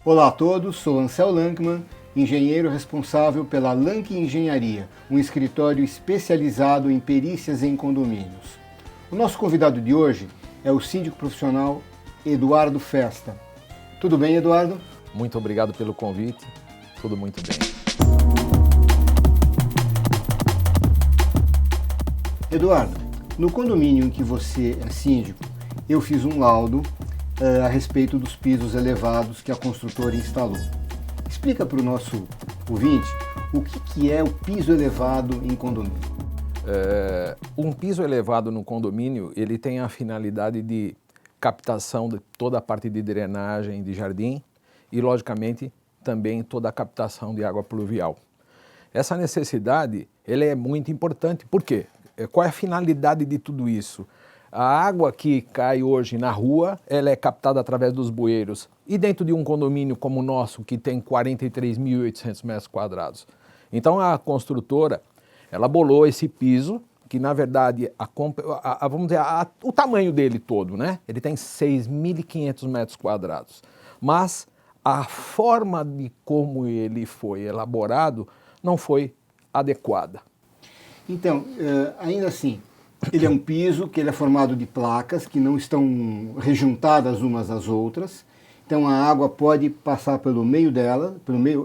Olá a todos, sou Ansel Lankman, engenheiro responsável pela Lank Engenharia, um escritório especializado em perícias em condomínios. O nosso convidado de hoje é o síndico profissional Eduardo Festa. Tudo bem, Eduardo? Muito obrigado pelo convite, tudo muito bem. Eduardo, no condomínio em que você é síndico, eu fiz um laudo a respeito dos pisos elevados que a construtora instalou. Explica para o nosso ouvinte o que é o piso elevado em condomínio. Um piso elevado no condomínio, ele tem a finalidade de captação de toda a parte de drenagem de jardim e, logicamente, também toda a captação de água pluvial. Essa necessidade, ela é muito importante. Por quê? Qual é a finalidade de tudo isso? A água que cai hoje na rua, ela é captada através dos bueiros. E dentro de um condomínio como o nosso, que tem 43.800 metros quadrados. Então a construtora, ela bolou esse piso, que na verdade, vamos dizer, o tamanho dele todo, né? Ele tem 6.500 metros quadrados. Mas a forma de como ele foi elaborado não foi adequada. Então, ainda assim, ele é um piso que ele é formado de placas que não estão rejuntadas umas às outras. Então a água pode passar pelo meio dela,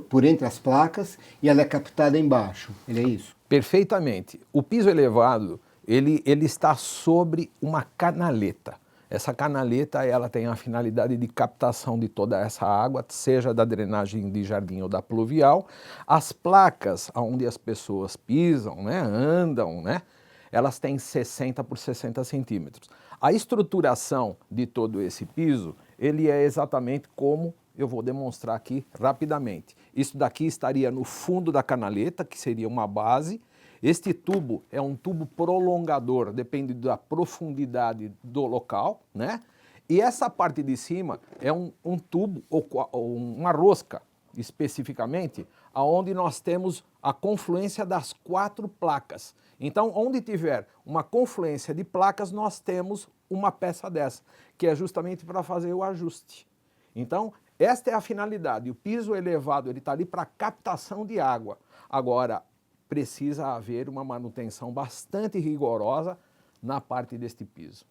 por entre as placas, e ela é captada embaixo. Ele é isso? Perfeitamente. O piso elevado, ele está sobre uma canaleta. Essa canaleta, ela tem a finalidade de captação de toda essa água, seja da drenagem de jardim ou da pluvial. As placas onde as pessoas pisam, né, andam, né, elas têm 60 por 60 centímetros. A estruturação de todo esse piso, ele é exatamente como eu vou demonstrar aqui rapidamente. Isso daqui estaria no fundo da canaleta, que seria uma base. Este tubo é um tubo prolongador, depende da profundidade do local, né? E essa parte de cima é um tubo, ou uma rosca, especificamente, onde nós temos a confluência das 4 placas. Então, onde tiver uma confluência de placas, nós temos uma peça dessa, que é justamente para fazer o ajuste. Então, esta é a finalidade. O piso elevado, ele está ali para captação de água. Agora, precisa haver uma manutenção bastante rigorosa na parte deste piso.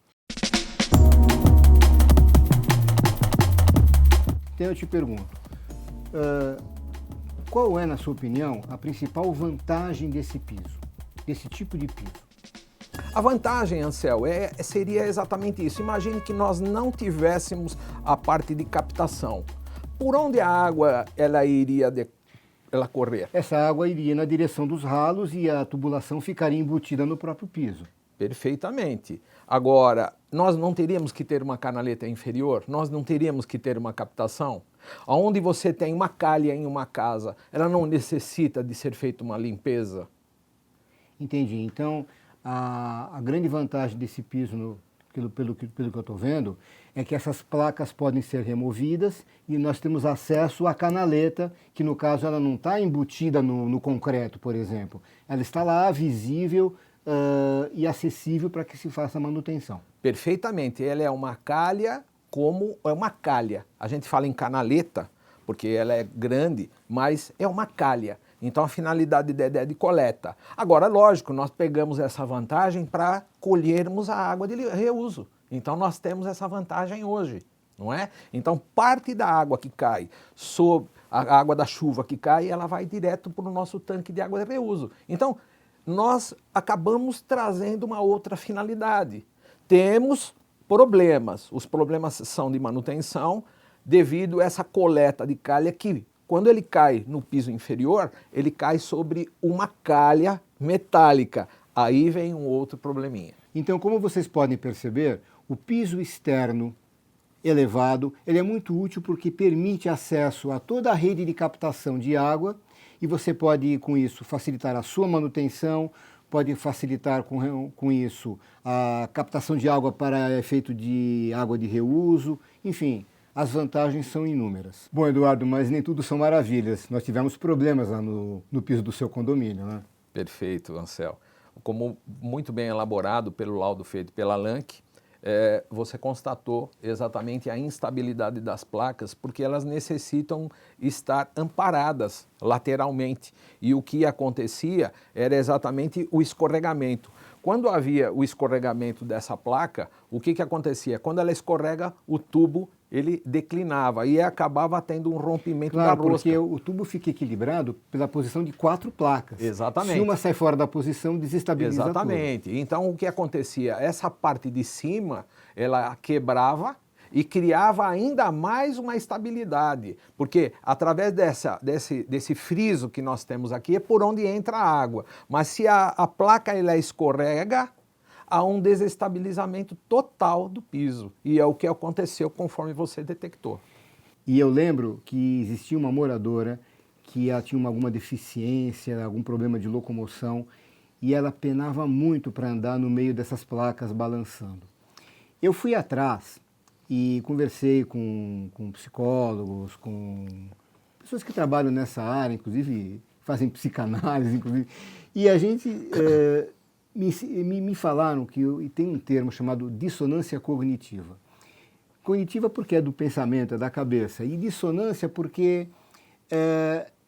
Então eu te pergunto, qual é, na sua opinião, a principal vantagem desse piso, desse tipo de piso? A vantagem, Ansel, seria exatamente isso. Imagine que nós não tivéssemos a parte de captação. Por onde a água ela iria correr? Essa água iria na direção dos ralos e a tubulação ficaria embutida no próprio piso. Perfeitamente. Agora, nós não teríamos que ter uma canaleta inferior? Nós não teríamos que ter uma captação? Onde você tem uma calha em uma casa, ela não necessita de ser feita uma limpeza? Entendi. Então, a grande vantagem desse piso, pelo que eu estou vendo, é que essas placas podem ser removidas e nós temos acesso à canaleta, que no caso ela não está embutida no concreto, por exemplo. Ela está lá, visível e acessível para que se faça a manutenção. Perfeitamente. Ela é uma calha como é uma calha. A gente fala em canaleta, porque ela é grande, mas é uma calha. Então a finalidade é de coleta. Agora, lógico, nós pegamos essa vantagem para colhermos a água de reuso. Então nós temos essa vantagem hoje, não é? Então parte da água que cai, a água da chuva que cai, ela vai direto para o nosso tanque de água de reuso. Então nós acabamos trazendo uma outra finalidade. Temos problemas. Os problemas são de manutenção devido a essa coleta de calha que, quando ele cai no piso inferior, ele cai sobre uma calha metálica. Aí vem um outro probleminha. Então, como vocês podem perceber, o piso externo elevado, ele é muito útil porque permite acesso a toda a rede de captação de água e você pode, com isso, facilitar a sua manutenção, pode facilitar com isso a captação de água para efeito de água de reuso, enfim. As vantagens são inúmeras. Bom, Eduardo, mas nem tudo são maravilhas. Nós tivemos problemas lá no piso do seu condomínio, né? Perfeito, Ansel. Como muito bem elaborado pelo laudo feito pela Lank, você constatou exatamente a instabilidade das placas, porque elas necessitam estar amparadas lateralmente. E o que acontecia era exatamente o escorregamento. Quando havia o escorregamento dessa placa, o que acontecia? Quando ela escorrega, o tubo ele declinava e acabava tendo um rompimento da rosca. Porque o tubo fica equilibrado pela posição de 4 placas. Exatamente. Se uma sai fora da posição, desestabiliza tudo. Exatamente. Então, o que acontecia? Essa parte de cima, ela quebrava e criava ainda mais uma estabilidade, porque através desse friso que nós temos aqui é por onde entra a água. Mas se a placa ela escorrega, há um desestabilizamento total do piso. E é o que aconteceu conforme você detectou. E eu lembro que existia uma moradora que ela tinha alguma deficiência, algum problema de locomoção, e ela penava muito para andar no meio dessas placas balançando. Eu fui atrás e conversei com psicólogos, com pessoas que trabalham nessa área, inclusive fazem psicanálise, inclusive, e a gente me falaram que tem um termo chamado dissonância cognitiva. Cognitiva porque é do pensamento, é da cabeça, e dissonância porque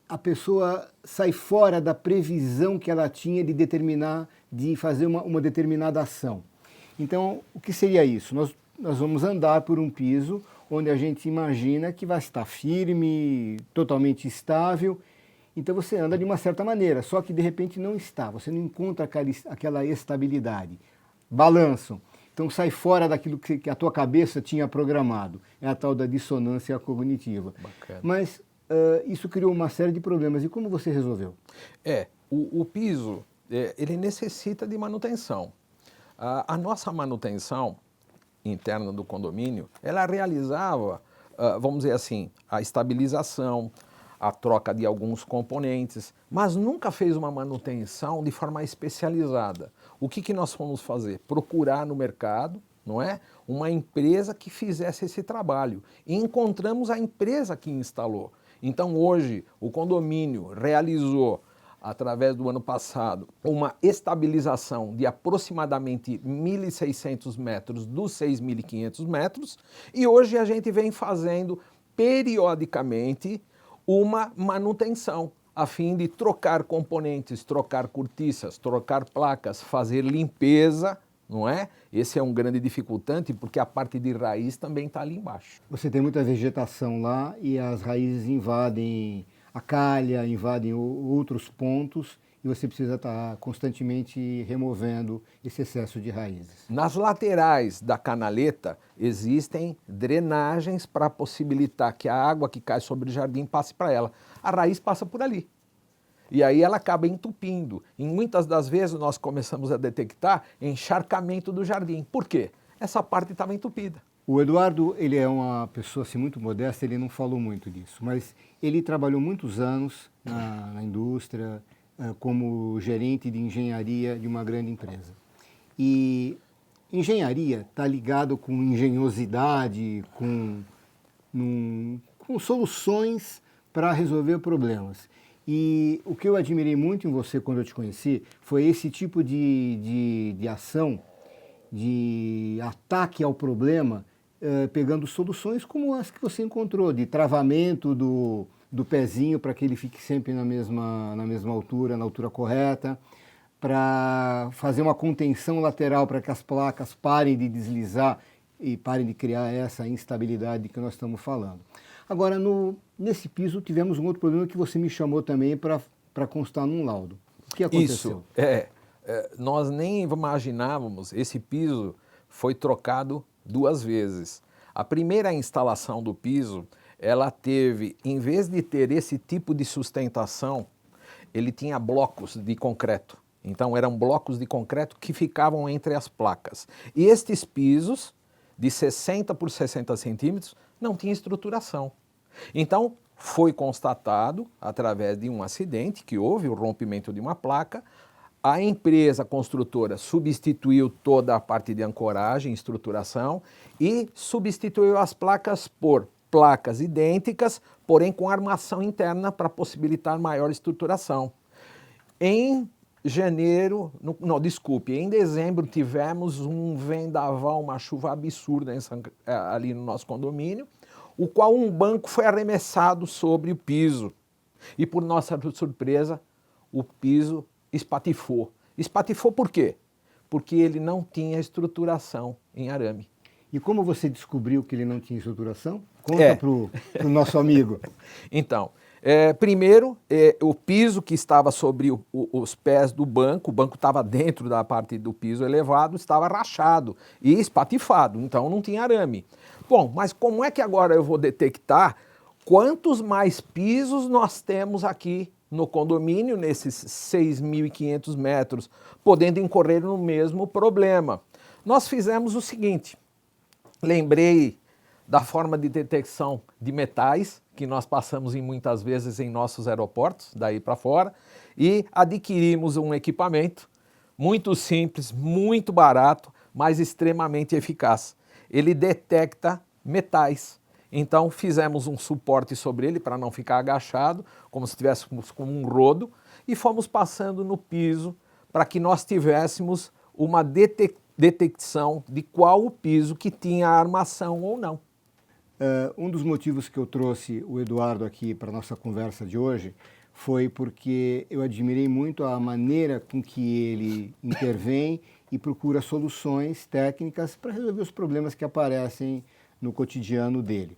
a pessoa sai fora da previsão que ela tinha de fazer uma determinada ação. Então, o que seria isso? Nós vamos andar por um piso onde a gente imagina que vai estar firme, totalmente estável. Então você anda de uma certa maneira, só que de repente não está, você não encontra aquela estabilidade. Balançam. Então sai fora daquilo que a tua cabeça tinha programado. É a tal da dissonância cognitiva. Bacana. Mas isso criou uma série de problemas. E como você resolveu? O piso, ele necessita de manutenção. A nossa manutenção interna do condomínio, ela realizava, vamos dizer assim, a estabilização, a troca de alguns componentes, mas nunca fez uma manutenção de forma especializada. O que nós fomos fazer? Procurar no mercado, não é? Uma empresa que fizesse esse trabalho. E encontramos a empresa que instalou. Então hoje o condomínio realizou, através do ano passado, uma estabilização de aproximadamente 1.600 metros dos 6.500 metros e hoje a gente vem fazendo periodicamente uma manutenção a fim de trocar componentes, trocar cortiças, trocar placas, fazer limpeza, não é? Esse é um grande dificultante porque a parte de raiz também está ali embaixo. Você tem muita vegetação lá e as raízes invadem a calha, invadem outros pontos e você precisa estar constantemente removendo esse excesso de raízes. Nas laterais da canaleta existem drenagens para possibilitar que a água que cai sobre o jardim passe para ela. A raiz passa por ali. E aí ela acaba entupindo. E muitas das vezes nós começamos a detectar encharcamento do jardim. Por quê? Essa parte estava entupida. O Eduardo, ele é uma pessoa assim, muito modesta, ele não falou muito disso, mas ele trabalhou muitos anos na indústria como gerente de engenharia de uma grande empresa. E engenharia está ligado com engenhosidade, com soluções para resolver problemas. E o que eu admirei muito em você quando eu te conheci foi esse tipo de ação, de ataque ao problema, pegando soluções como as que você encontrou, de travamento do pezinho para que ele fique sempre na mesma altura, na altura correta, para fazer uma contenção lateral para que as placas parem de deslizar e parem de criar essa instabilidade que nós estamos falando. Agora, nesse piso, tivemos um outro problema que você me chamou também para constar num laudo. O que aconteceu? Isso, nós nem imaginávamos, esse piso foi trocado 2 vezes. A primeira instalação do piso, ela teve, em vez de ter esse tipo de sustentação, ele tinha blocos de concreto. Então eram blocos de concreto que ficavam entre as placas. E estes pisos, de 60 por 60 centímetros, não tinham estruturação. Então foi constatado, através de um acidente, que houve o rompimento de uma placa. A empresa construtora substituiu toda a parte de ancoragem, estruturação, e substituiu as placas por placas idênticas, porém com armação interna para possibilitar maior estruturação. Em janeiro, desculpe, em dezembro tivemos um vendaval, uma chuva absurda ali no nosso condomínio, o qual um banco foi arremessado sobre o piso. E por nossa surpresa, o piso espatifou. Espatifou por quê? Porque ele não tinha estruturação em arame. E como você descobriu que ele não tinha estruturação? Conta para o nosso amigo. Então, primeiro, o piso que estava sobre os pés do banco, o banco estava dentro da parte do piso elevado, estava rachado e espatifado, então não tinha arame. Bom, mas como é que agora eu vou detectar quantos mais pisos nós temos aqui no condomínio, nesses 6.500 metros, podendo incorrer no mesmo problema? Nós fizemos o seguinte, lembrei da forma de detecção de metais, que nós passamos muitas vezes em nossos aeroportos, daí para fora, e adquirimos um equipamento muito simples, muito barato, mas extremamente eficaz. Ele detecta metais. Então fizemos um suporte sobre ele para não ficar agachado, como se estivéssemos com um rodo, e fomos passando no piso para que nós tivéssemos uma detecção de qual o piso que tinha armação ou não. Um dos motivos que eu trouxe o Eduardo aqui para a nossa conversa de hoje foi porque eu admirei muito a maneira com que ele intervém e procura soluções técnicas para resolver os problemas que aparecem no cotidiano dele.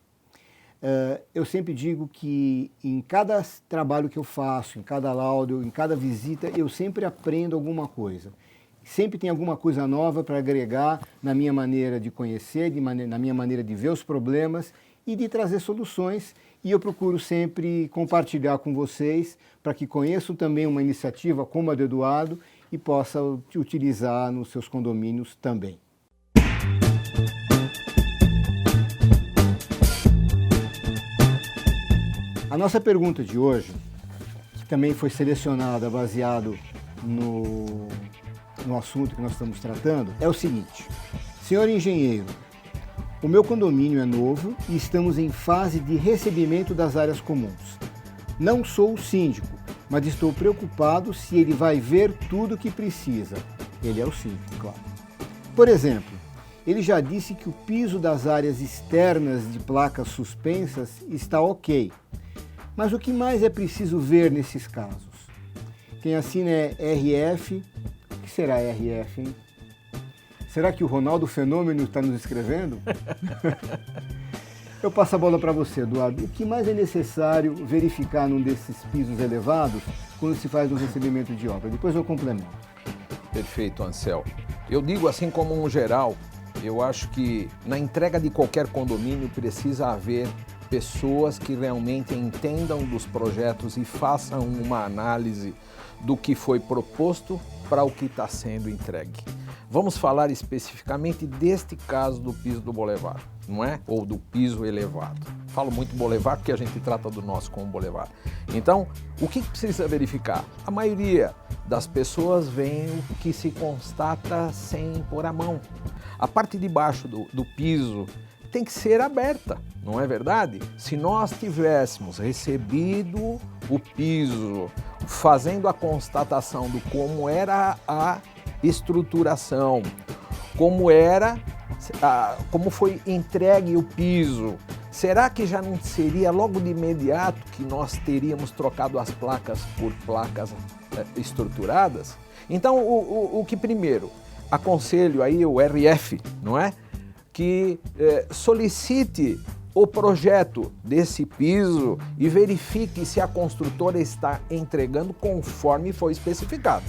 Eu sempre digo que em cada trabalho que eu faço, em cada laudo, em cada visita, eu sempre aprendo alguma coisa. Sempre tem alguma coisa nova para agregar na minha maneira de conhecer, na minha maneira de ver os problemas e de trazer soluções. E eu procuro sempre compartilhar com vocês para que conheçam também uma iniciativa como a do Eduardo e possam utilizar nos seus condomínios também. A nossa pergunta de hoje, que também foi selecionada baseado no assunto que nós estamos tratando, é o seguinte: senhor engenheiro, o meu condomínio é novo e estamos em fase de recebimento das áreas comuns. Não sou o síndico, mas estou preocupado se ele vai ver tudo o que precisa. Ele é o síndico, claro. Por exemplo, ele já disse que o piso das áreas externas de placas suspensas está ok. Mas o que mais é preciso ver nesses casos? Quem assina é RF. O que será RF, hein? Será que o Ronaldo Fenômeno está nos escrevendo? Eu passo a bola para você, Eduardo. O que mais é necessário verificar num desses pisos elevados quando se faz um recebimento de obra? Depois eu complemento. Perfeito, Ansel. Eu digo assim como um geral, eu acho que na entrega de qualquer condomínio precisa haver pessoas que realmente entendam dos projetos e façam uma análise do que foi proposto para o que está sendo entregue. Vamos falar especificamente deste caso do piso do boulevard, não é? Ou do piso elevado. Falo muito boulevard porque a gente trata do nosso como boulevard. Então, o que precisa verificar? A maioria das pessoas vê o que se constata sem pôr a mão. A parte de baixo do piso tem que ser aberta, não é verdade? Se nós tivéssemos recebido o piso, fazendo a constatação do como era a estruturação, como foi entregue o piso, será que já não seria logo de imediato que nós teríamos trocado as placas por placas estruturadas? Então, o que primeiro, aconselho aí o RF, não é? Que solicite o projeto desse piso e verifique se a construtora está entregando conforme foi especificado.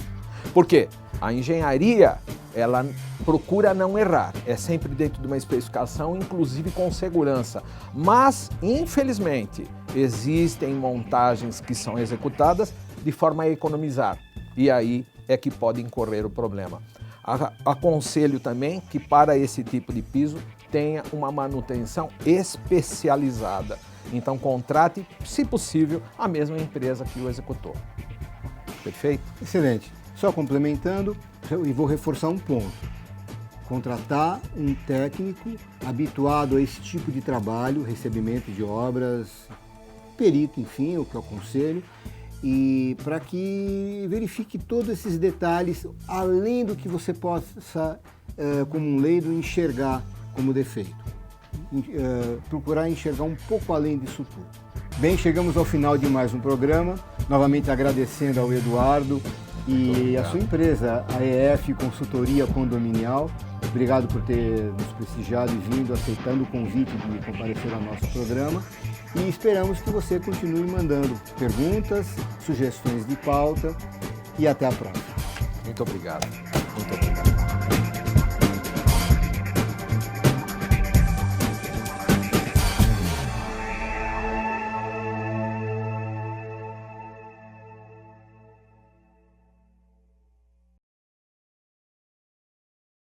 Por quê? A engenharia, ela procura não errar, é sempre dentro de uma especificação, inclusive com segurança. Mas, infelizmente, existem montagens que são executadas de forma a economizar, e aí é que pode incorrer o problema. Aconselho também que para esse tipo de piso tenha uma manutenção especializada. Então contrate, se possível, a mesma empresa que o executou. Perfeito? Excelente. Só complementando, e vou reforçar um ponto. Contratar um técnico habituado a esse tipo de trabalho, recebimento de obras, perito, enfim, o que eu aconselho, e para que verifique todos esses detalhes, além do que você possa, como um leigo, enxergar como defeito. Procurar enxergar um pouco além disso tudo. Bem, chegamos ao final de mais um programa, novamente agradecendo ao Eduardo e a sua empresa, a EF Consultoria Condominial. Obrigado por ter nos prestigiado e vindo, aceitando o convite de comparecer ao nosso programa. E esperamos que você continue mandando perguntas, sugestões de pauta e até a próxima. Muito obrigado. Muito obrigado.